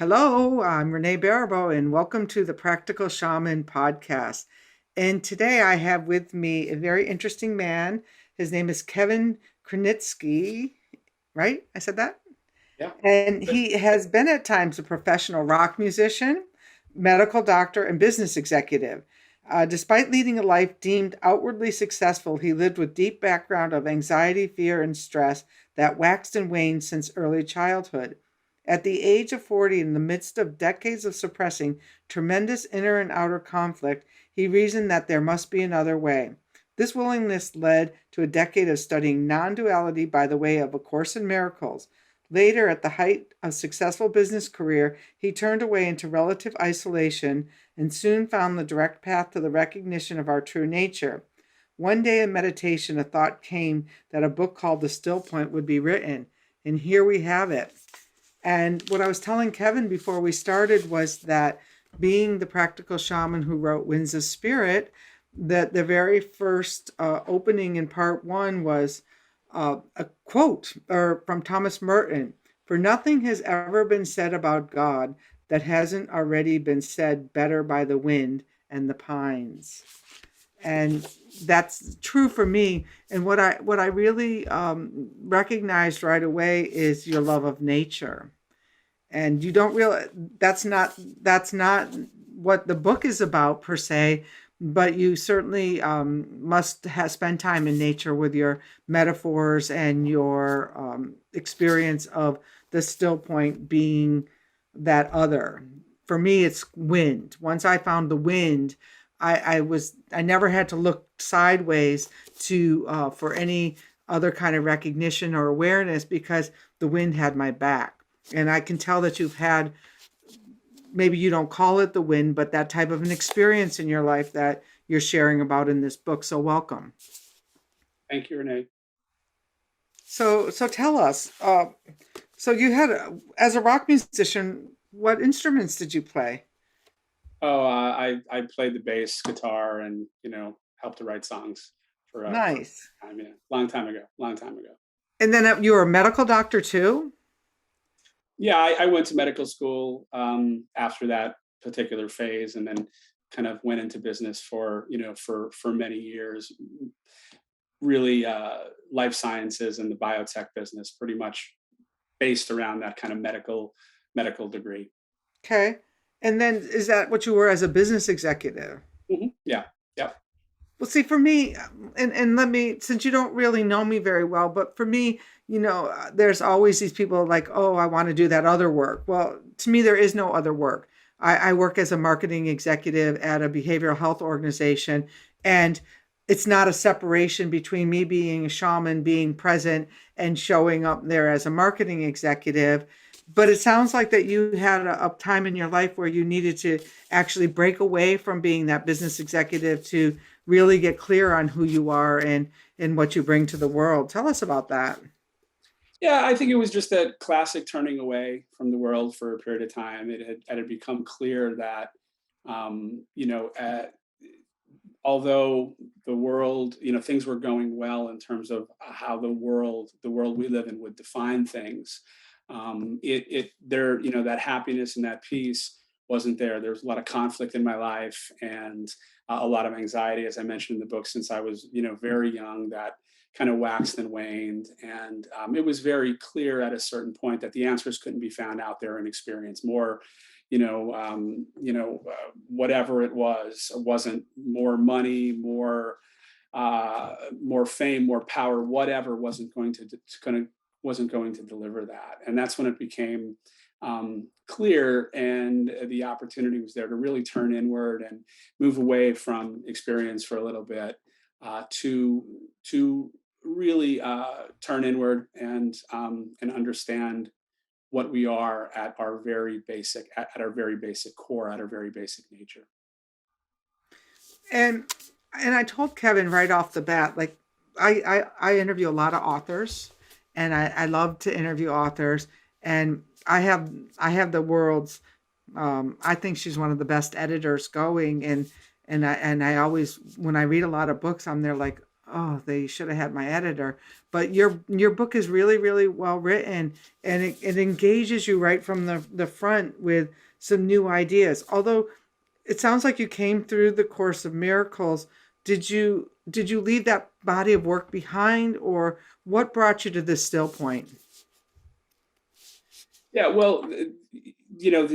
Hello, I'm Renee Baribeau, and welcome to the Practical Shaman podcast. And today I have with me a very interesting man. His name is Kevin Krenitsky, right? I said that? Yeah. And he has been at times a professional rock musician, medical doctor, and business executive. Despite leading a life deemed outwardly successful, he lived with deep background of anxiety, fear, and stress that waxed and waned since early childhood. At the age of 40, in the midst of decades of suppressing tremendous inner and outer conflict, he reasoned that there must be another way. This willingness led to a decade of studying non duality by the way of A Course in Miracles. Later, at the height of successful business career, he turned away into relative isolation and soon found the direct path to the recognition of our true nature. One day in meditation, a thought came that a book called The Stillpoint would be written, and here we have it. And what I was telling Kevin before we started was that being the practical shaman who wrote Winds of Spirit, that the very first opening in part one was a quote from Thomas Merton: "For nothing has ever been said about God that hasn't already been said better by the wind and the pines." And that's true for me. And what I really recognized right away is your love of nature. And you don't realize that's not what the book is about per se, but you certainly must have spent time in nature with your metaphors and your experience of the still point being that other. For me, it's wind. Once I found the wind, I never had to look sideways to for any other kind of recognition or awareness because the wind had my back. And I can tell that you've had, maybe you don't call it the wind, but that type of an experience in your life that you're sharing about in this book. So welcome. Thank you, Renee. So tell us. So you had, as a rock musician, what instruments did you play? I played the bass guitar and helped to write songs for Nice. time, long time ago, long time ago. And then you were a medical doctor too? Yeah, I went to medical school after that particular phase, and then kind of went into business for many years. Really, life sciences and the biotech business, pretty much based around that kind of medical degree. Okay. And then is that what you were as a business executive? Yeah, yeah. Well, see, for me, and let me, since you don't really know me very well, but for me, there's always these people like, oh, I want to do that other work. Well, to me, there is no other work. I work as a marketing executive at a behavioral health organization, and it's not a separation between me being a shaman, being present, and showing up there as a marketing executive. But it sounds like that you had a time in your life where you needed to actually break away from being that business executive to really get clear on who you are and what you bring to the world. Tell us about that. Yeah, I think it was just that classic turning away from the world for a period of time. It had become clear that, um, you know, uh, although the world, things were going well in terms of how the world we live in would define things. That happiness and that peace wasn't there. There was a lot of conflict in my life and a lot of anxiety, as I mentioned in the book, since I was, very young. That kind of waxed and waned, and it was very clear at a certain point that the answers couldn't be found out there in experience. More, whatever it was, wasn't more money, more fame, more power, whatever wasn't going to deliver that. And that's when it became clear, and the opportunity was there to really turn inward and move away from experience for a little bit, to really turn inward and understand what we are at our very basic core, at our very basic nature. And and I told Kevin right off the bat, like I interview a lot of authors, and I love to interview authors, and I have the world's I think she's one of the best editors going, and I always, when I read a lot of books, I'm there like, Oh, they should have had my editor. But your book is really, really well written, and it engages you right from the front with some new ideas. Although it sounds like you came through the Course of Miracles. Did you leave that body of work behind, or what brought you to this still point? Yeah, well, you know,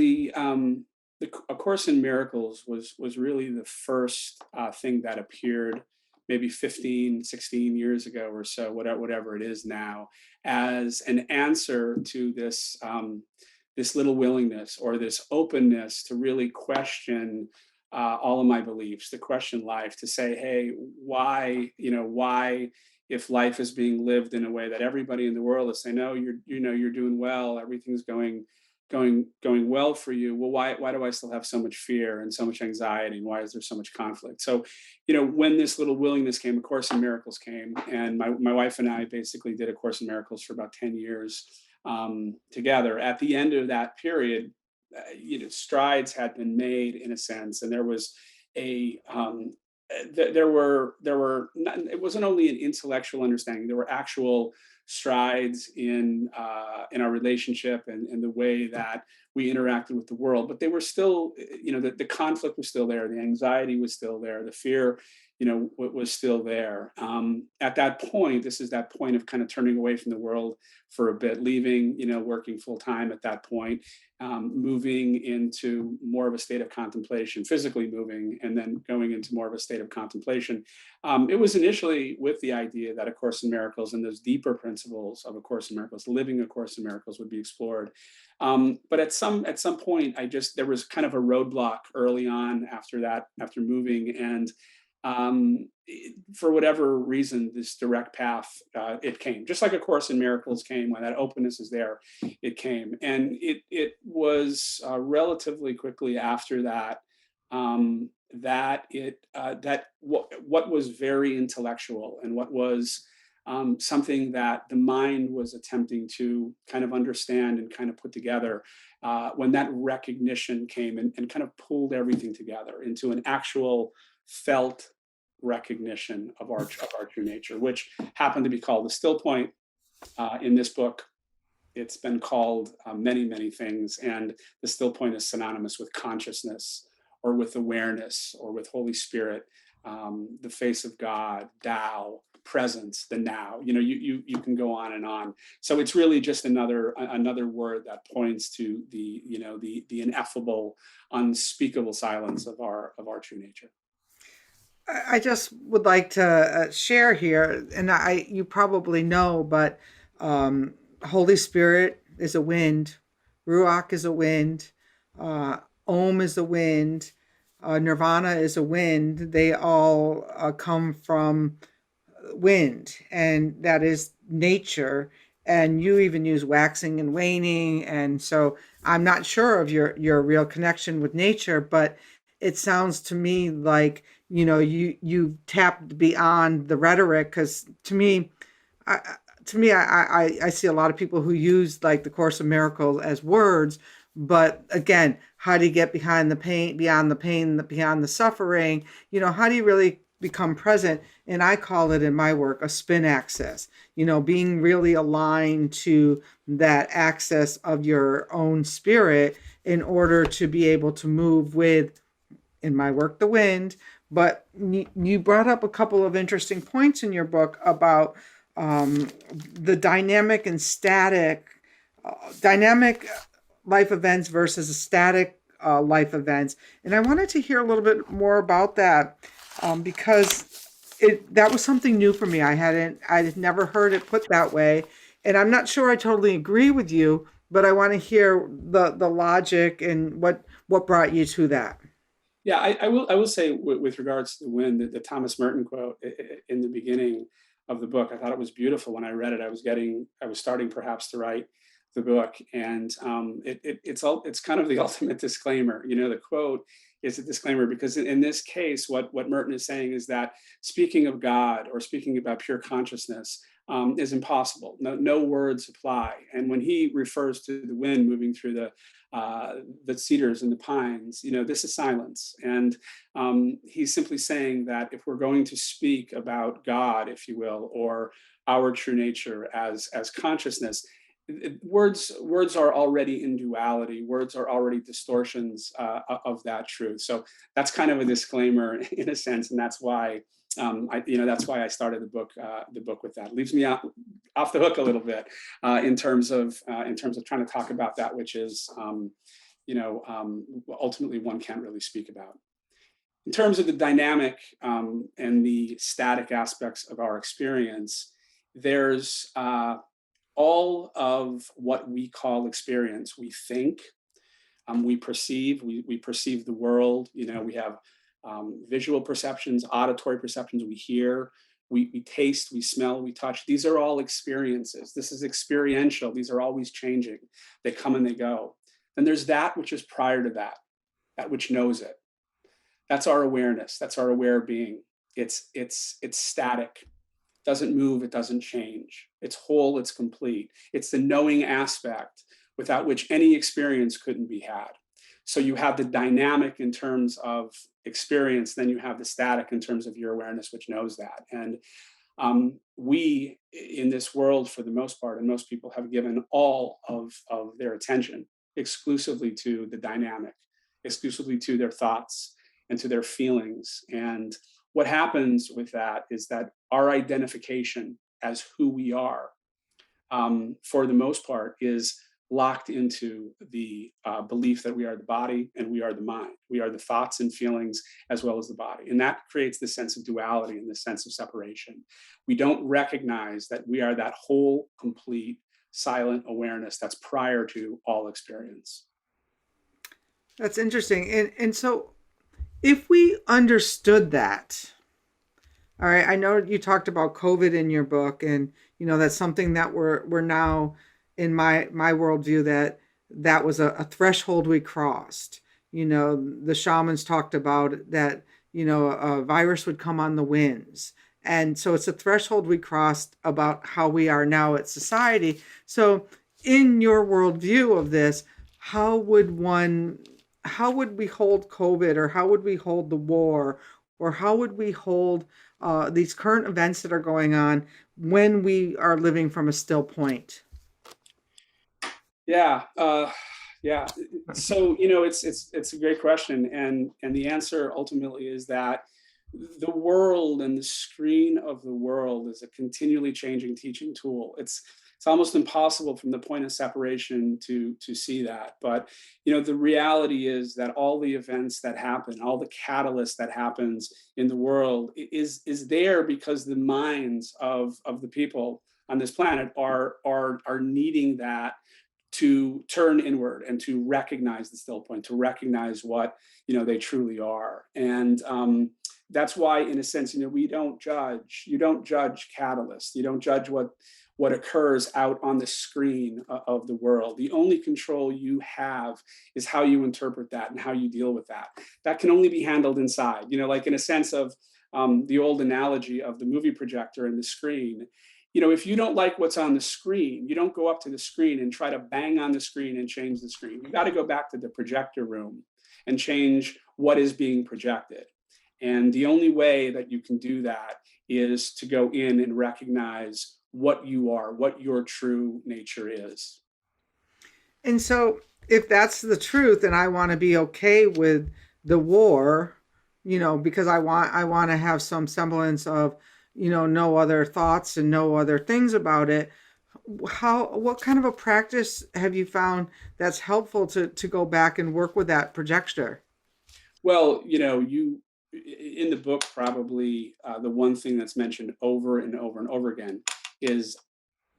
A Course in Miracles was really the first thing that appeared maybe 15, 16 years ago or so, whatever it is now, as an answer to this little willingness or this openness to really question all of my beliefs, to question life, to say, hey, why, if life is being lived in a way that everybody in the world is saying, no, you're doing well, everything's going well for you. Well, why do I still have so much fear and so much anxiety, and why is there so much conflict? So, when this little willingness came, A Course in Miracles came, and my wife and I basically did A Course in Miracles for about 10 years together. At the end of that period, strides had been made in a sense, and there was a there were not, it wasn't only an intellectual understanding. There were actual strides in our relationship and the way that we interacted with the world. But they were still, the conflict was still there, the anxiety was still there, the fear, was still there. At that point, this is that point of kind of turning away from the world for a bit, leaving, working full time at that point, moving into more of a state of contemplation, physically moving, and then going into more of a state of contemplation. It was initially with the idea that A Course in Miracles and those deeper principles of A Course in Miracles, living A Course in Miracles, would be explored. But at some point, there was kind of a roadblock early on after moving, and for whatever reason, this direct path, it came, just like A Course in Miracles came. When that openness is there, it came. And it was relatively quickly after that, what was very intellectual, and what was something that the mind was attempting to kind of understand and kind of put together, when that recognition came and kind of pulled everything together into an actual felt recognition of our true nature, which happened to be called the still point. In this book, it's been called many things, and the still point is synonymous with consciousness, or with awareness, or with Holy Spirit, the face of God, Tao, presence, the now. You can go on and on. So it's really just another word that points to the ineffable, unspeakable silence of our true nature. I just would like to share here, and you probably know, but Holy Spirit is a wind, Ruach is a wind, uh, Om is a wind, Nirvana is a wind. They all come from wind, and that is nature. And you even use waxing and waning, and so I'm not sure of your real connection with nature, but it sounds to me like you tapped beyond the rhetoric. Because I, I see a lot of people who use like the Course of Miracles as words, but again, how do you get behind the pain, beyond the pain, beyond the suffering? How do you really become present? And I call it in my work a spin axis. Being really aligned to that axis of your own spirit in order to be able to move with, in my work, the wind. But you brought up a couple of interesting points in your book about the dynamic life events versus static life events. And I wanted to hear a little bit more about that, because that was something new for me. I had never heard it put that way. And I'm not sure I totally agree with you, but I want to hear the logic and what brought you to that. Yeah, I will say, with regards to the wind, the Thomas Merton quote in the beginning of the book, I thought it was beautiful. When I read it, I was starting perhaps to write the book, and it's kind of the ultimate disclaimer. The quote is a disclaimer, because in this case, what Merton is saying is that, speaking of God, or speaking about pure consciousness, is impossible. No words apply. And when he refers to the wind moving through the cedars and the pines, this is silence. And he's simply saying that if we're going to speak about God, if you will, or our true nature as consciousness, words are already in duality. Words are already distortions of that truth. So that's kind of a disclaimer in a sense, and that's why that's why I started the book with that. It leaves me off the hook a little bit in terms of trying to talk about that, which is ultimately one can't really speak about. In terms of the dynamic and the static aspects of our experience, there's all of what we call experience. We think, we perceive, we perceive the world. We have visual perceptions, auditory perceptions, we hear, we taste, we smell, we touch. These are all experiences. This is experiential. These are always changing. They come and they go. Then there's that which is prior to that which knows it. That's our awareness. That's our aware being. It's static. Doesn't move, it doesn't change. It's whole, it's complete. It's the knowing aspect without which any experience couldn't be had. So you have the dynamic in terms of experience, then you have the static in terms of your awareness, which knows that. And we in this world, for the most part, and most people have given all of their attention exclusively to the dynamic, exclusively to their thoughts and to their feelings. And what happens with that is that our identification as who we are, for the most part, is locked into the belief that we are the body and we are the mind. We are the thoughts and feelings as well as the body. And that creates this sense of duality and this sense of separation. We don't recognize that we are that whole, complete, silent awareness that's prior to all experience. That's interesting. And so if we understood that, all right, I know you talked about COVID in your book, and that's something that we're now, in my worldview, that was a threshold we crossed. The shamans talked about that. A virus would come on the winds, and so it's a threshold we crossed about how we are now at society. So, in your worldview of this, how would we hold COVID, or how would we hold the war, or how would we hold these current events that are going on when we are living from a still point? Yeah, yeah. So it's a great question, and the answer ultimately is that the world and the screen of the world is a continually changing teaching tool. It's almost impossible from the point of separation to see that. But the reality is that all the events that happen, all the catalyst that happens in the world is there because the minds of the people on this planet are needing that to turn inward and to recognize the still point, to recognize what they truly are. And that's why, in a sense, we don't judge. You don't judge catalysts. You don't judge what occurs out on the screen of the world. The only control you have is how you interpret that and how you deal with that. That can only be handled inside. Like in a sense of the old analogy of the movie projector and the screen. If you don't like what's on the screen, you don't go up to the screen and try to bang on the screen and change the screen. You got to go back to the projector room and change what is being projected. And the only way that you can do that is to go in and recognize what you are, what your true nature is. And so, if that's the truth, and I want to be okay with the war, because I want to have some semblance of, no other thoughts and no other things about it. What kind of a practice have you found that's helpful to go back and work with that projector? Well, you in the book, probably the one thing that's mentioned over and over and over again is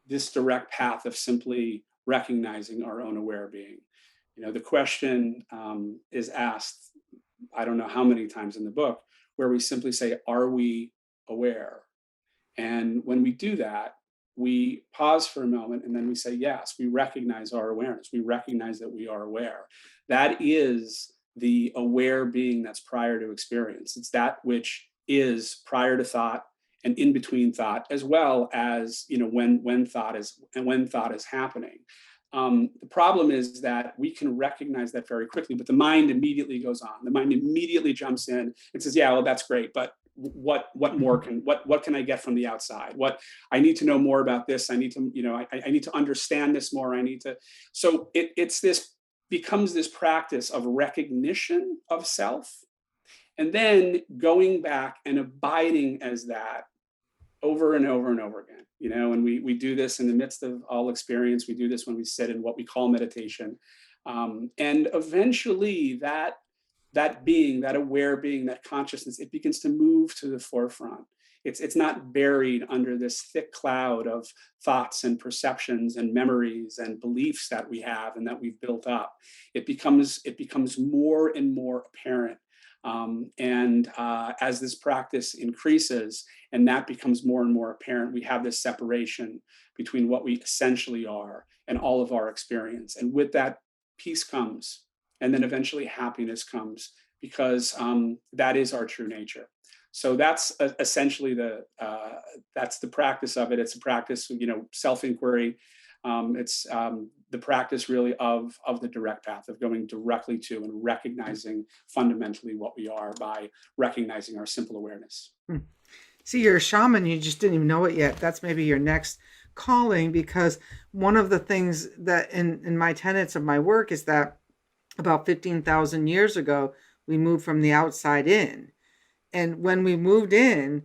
this direct path of simply recognizing our own aware being. The question is asked, I don't know how many times in the book, where we simply say, are we aware? And when we do that, we pause for a moment and then we say, yes, we recognize our awareness. We recognize that we are aware. That is the aware being that's prior to experience. It's that which is prior to thought and in between thought, as well as, when thought is happening. The problem is that we can recognize that very quickly, but the mind immediately goes on. The mind immediately jumps in and says, "Yeah, well, that's great, but what can I get from the outside? What I need to know more about this. I need to, I need to understand this more. I need to." So it's this becomes this practice of recognition of self, and then going back and abiding as that over and over and over again. And we do this in the midst of all experience. We do this when we sit in what we call meditation, and eventually that being, that aware being, that consciousness, it begins to move to the forefront. It's not buried under this thick cloud of thoughts and perceptions and memories and beliefs that we have and that we've built up. It becomes more and more apparent. And as this practice increases and that becomes more and more apparent, we have this separation between what we essentially are and all of our experience. And with that, peace comes, and then eventually happiness comes, because that is our true nature. So that's essentially that's the practice of it. It's a practice, self-inquiry. It's the practice really of the direct path, of going directly to and recognizing fundamentally what we are by recognizing our simple awareness. See, you're a shaman, you just didn't even know it yet. That's maybe your next calling, because one of the things that in my tenets of my work is that about 15,000 years ago, we moved from the outside in. And when we moved in,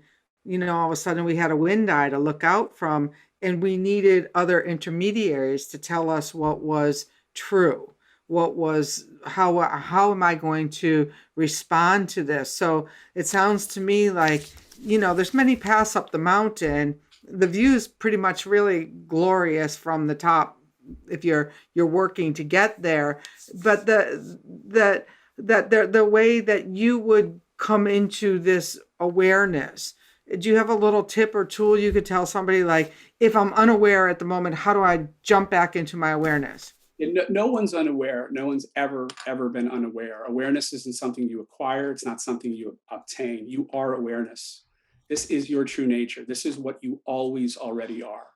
all of a sudden we had a wind eye to look out from, and we needed other intermediaries to tell us what was true. How am I going to respond to this? So it sounds to me like, there's many paths up the mountain. The view is pretty much really glorious from the top if you're working to get there. But the way that you would come into this awareness, do you have a little tip or tool you could tell somebody, like, if I'm unaware at the moment, how do I jump back into my awareness? No one's unaware. No one's ever been unaware. Awareness isn't something you acquire. It's not something you obtain. You are awareness. This is your true nature. This is what you always already are.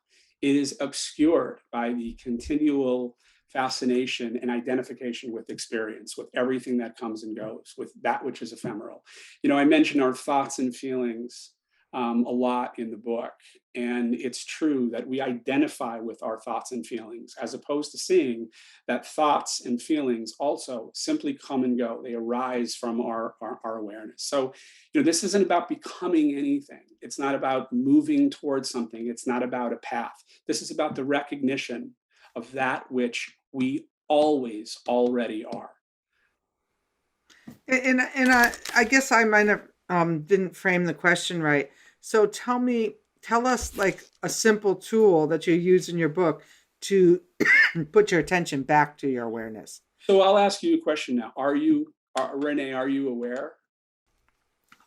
It is obscured by the continual fascination and identification with experience, with everything that comes and goes, with that which is ephemeral. I mentioned our thoughts and feelings a lot in the book. And it's true that we identify with our thoughts and feelings, as opposed to seeing that thoughts and feelings also simply come and go. They arise from our awareness. So, this isn't about becoming anything. It's not about moving towards something. It's not about a path. This is about the recognition of that which we always already are. And I guess I might have didn't frame the question right. So tell us like a simple tool that you use in your book to put your attention back to your awareness. So I'll ask you a question now. Renee, are you aware?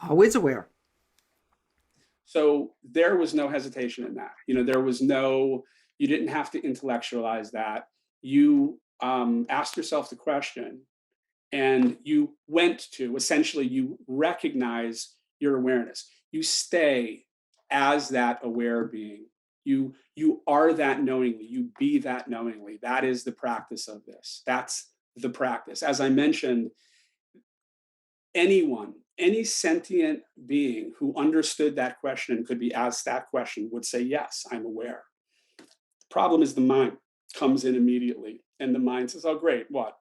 Always aware. So there was no hesitation in that. You didn't have to intellectualize that. You asked yourself the question, and you essentially you recognize your awareness. You stay as that aware being. You are that knowingly. You be that knowingly. That is the practice of this. That's the practice. As I mentioned, any sentient being who understood that question and could be asked that question would say, yes, I'm aware. The problem is the mind comes in immediately, and the mind says, oh, great, what?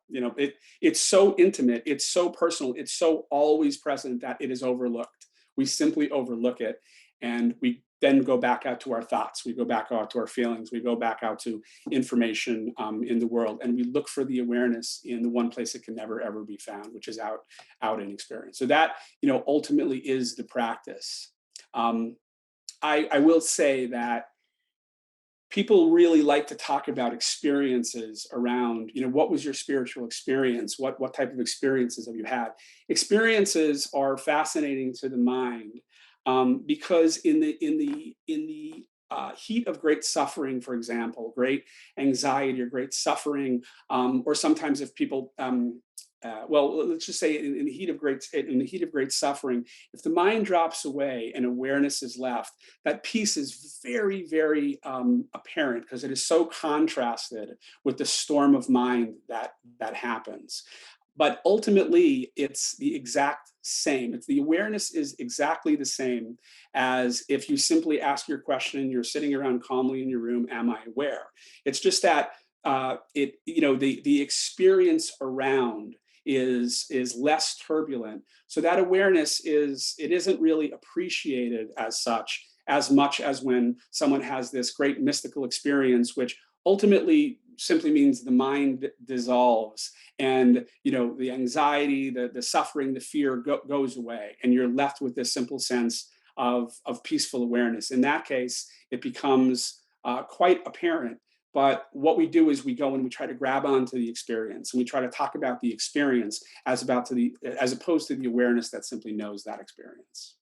It's so intimate, it's so personal, it's so always present that it is overlooked. We simply overlook it, and we then go back out to our thoughts, we go back out to our feelings, we go back out to information in the world, and we look for the awareness in the one place it can never ever be found, which is out in experience. So that ultimately is the practice. I will say that people really like to talk about experiences around, what was your spiritual experience? What type of experiences have you had? Experiences are fascinating to the mind, because in the heat of great suffering, for example, great anxiety or great suffering, or sometimes if people well, let's just say in the heat of great suffering, if the mind drops away and awareness is left, that peace is very, very apparent because it is so contrasted with the storm of mind that happens. But ultimately, it's the exact same. It's the awareness is exactly the same as if you simply ask your question. You're sitting around calmly in your room. Am I aware? It's just that the experience around is less turbulent, so that awareness isn't really appreciated as such, as much as when someone has this great mystical experience, which ultimately simply means the mind dissolves, and the anxiety, the suffering, the fear goes away, and you're left with this simple sense of peaceful awareness. In that case, it becomes quite apparent. But what we do is we go and we try to grab onto the experience, and we try to talk about the experience as opposed to the awareness that simply knows that experience.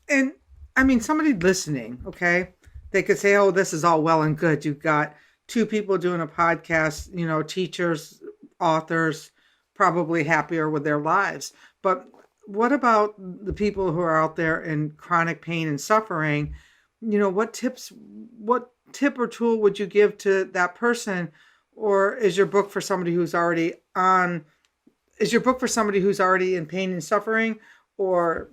And I mean, somebody listening, okay, they could say, oh, this is all well and good. You've got two people doing a podcast, teachers, authors, probably happier with their lives. But what about the people who are out there in chronic pain and suffering? What tip or tool would you give to that person? Or is your book for somebody who's already in pain and suffering? Or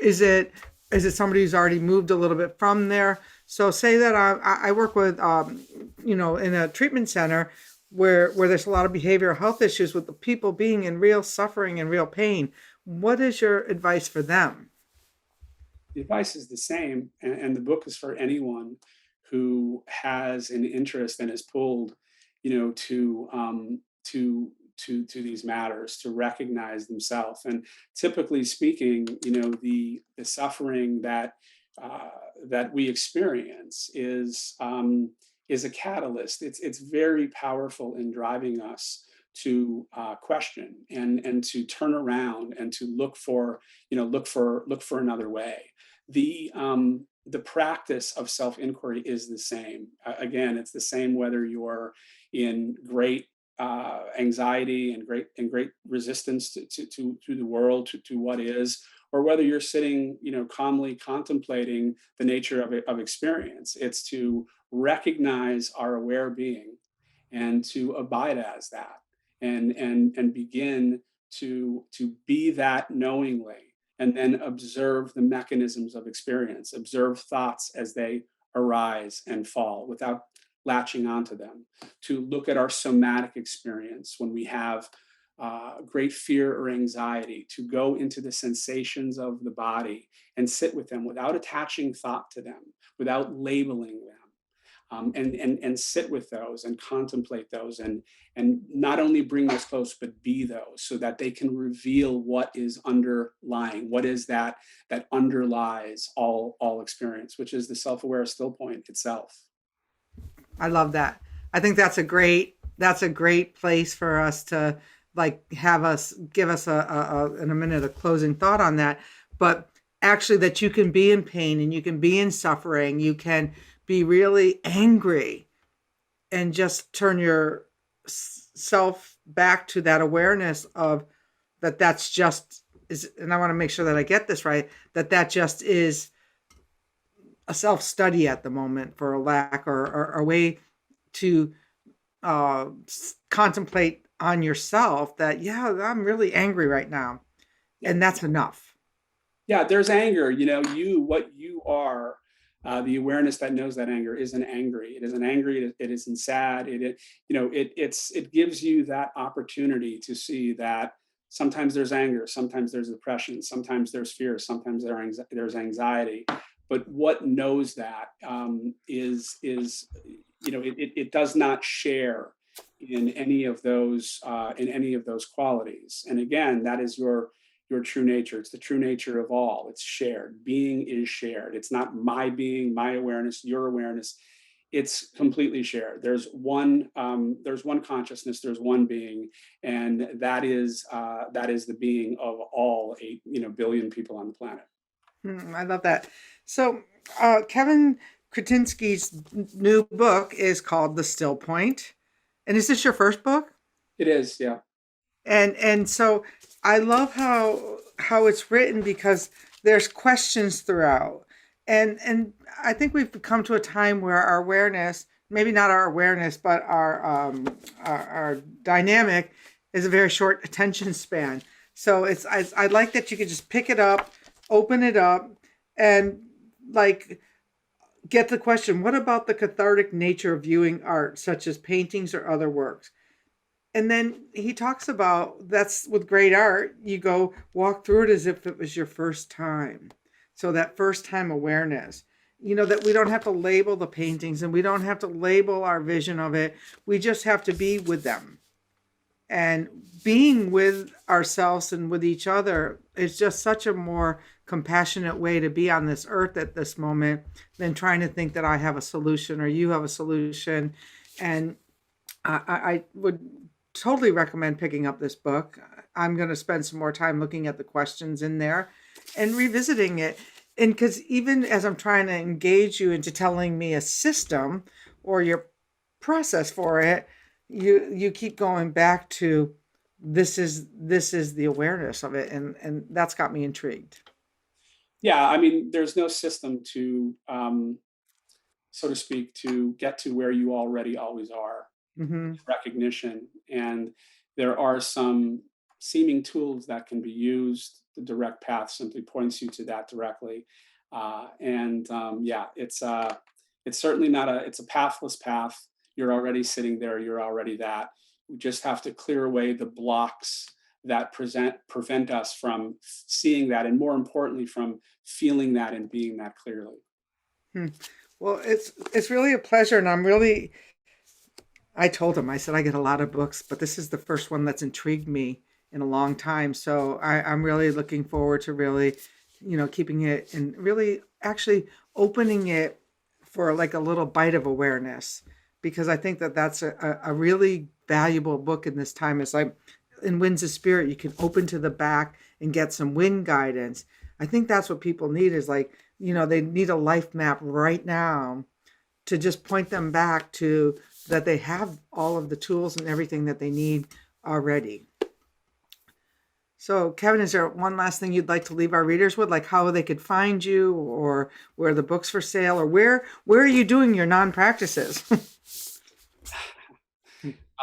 is it somebody who's already moved a little bit from there? So say that I work with, in a treatment center where there's a lot of behavioral health issues with the people being in real suffering and real pain. What is your advice for them? The advice is the same, and the book is for anyone who has an interest and is pulled, to these matters, to recognize themselves. And typically speaking, the suffering that we experience is a catalyst. It's very powerful in driving us to question and to turn around and to look for another way. The practice of self inquiry is the same. Again, it's the same whether you're in great anxiety and great resistance to the world, to what is, or whether you're sitting calmly contemplating the nature of experience. It's to recognize our aware being and to abide as that, and begin to be that knowingly, and then observe the mechanisms of experience, observe thoughts as they arise and fall without latching onto them, to look at our somatic experience when we have great fear or anxiety, to go into the sensations of the body and sit with them without attaching thought to them, without labeling them. And sit with those and contemplate those, and not only bring those close, but be those, so that they can reveal what is underlying, what is that underlies all experience, which is the self-aware stillpoint itself. I love that. I think that's a great place for us to give us in a minute a closing thought on that. But actually, that you can be in pain and you can be in suffering, you can be really angry, and just turn your self back to that awareness of that's just is. And I want to make sure that I get this right, that just is a self-study at the moment, for a lack or a way to contemplate on yourself that, yeah, I'm really angry right now. And that's enough. Yeah, there's anger. What you are, the awareness that knows that anger isn't angry. It isn't angry. It isn't sad. It gives you that opportunity to see that sometimes there's anger, sometimes there's depression, sometimes there's fear, sometimes there's anxiety. But what knows that it does not share in any of those qualities. And again, that is your true nature. It's the true nature of all. It's shared. Being is shared. It's not my being, my awareness, your awareness. It's completely shared. There's one consciousness. There's one being, and that is the being of all 8 billion people on the planet. I love that. So, Kevin Kratinski's new book is called The Still Point. And is this your first book? It is, yeah. And so I love how it's written because there's questions throughout. And I think we've come to a time where our awareness, maybe not our awareness, but our dynamic is a very short attention span. So I like that you could just pick it up, open it up, and like get the question, what about the cathartic nature of viewing art, such as paintings or other works? And then he talks about that's with great art, you go walk through it as if it was your first time. So that first time awareness, that we don't have to label the paintings and we don't have to label our vision of it. We just have to be with them. And being with ourselves and with each other is just such a more compassionate way to be on this earth at this moment than trying to think that I have a solution or you have a solution. And I would totally recommend picking up this book. I'm going to spend some more time looking at the questions in there and revisiting it. And because even as I'm trying to engage you into telling me a system or your process for it, you keep going back to this is the awareness of it, and that's got me intrigued. Yeah, I mean, there's no system to, so to speak, to get to where you already always are. Hmm. Recognition, and there are some seeming tools that can be used. The direct path simply points you to that directly, and yeah, it's certainly not it's a pathless path. You're already sitting there. You're already that. We just have to clear away the blocks that prevent us from seeing that, and more importantly, from feeling that and being that clearly. Hmm. Well, it's really a pleasure, and I told him, I said, I get a lot of books, but this is the first one that's intrigued me in a long time. So I'm really looking forward to really, keeping it and really actually opening it for like a little bite of awareness, because I think that that's a really valuable book in this time. It's like in Winds of Spirit, you can open to the back and get some wind guidance. I think that's what people need is like, they need a life map right now to just point them back to that they have all of the tools and everything that they need already. So, Kevin, is there one last thing you'd like to leave our readers with, like how they could find you, or where the books for sale, or where are you doing your non-practices?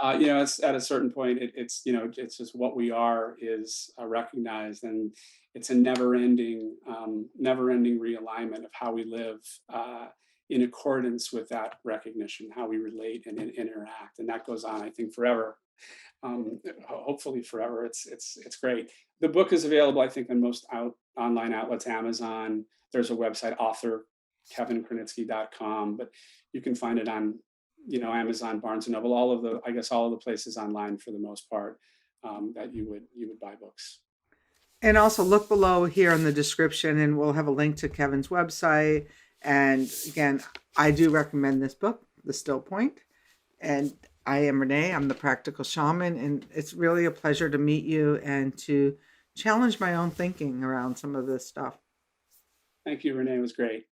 It's at a certain point, it's just what we are is recognized, and it's a never-ending realignment of how we live in accordance with that recognition, how we relate and interact, and that goes on, I think, forever. Hopefully forever. It's great. The book is available, I think, on most online outlets. Amazon. There's a website, author kevinkrenitsky.com, but you can find it on Amazon, Barnes and Noble, all of the places online for the most part, that you would buy books. And also look below here in the description, and we'll have a link to Kevin's website. And again, I do recommend this book, The Stillpoint. And I am Renee. I'm the Practical Shaman, and it's really a pleasure to meet you and to challenge my own thinking around some of this stuff. Thank you, Renee. It was great.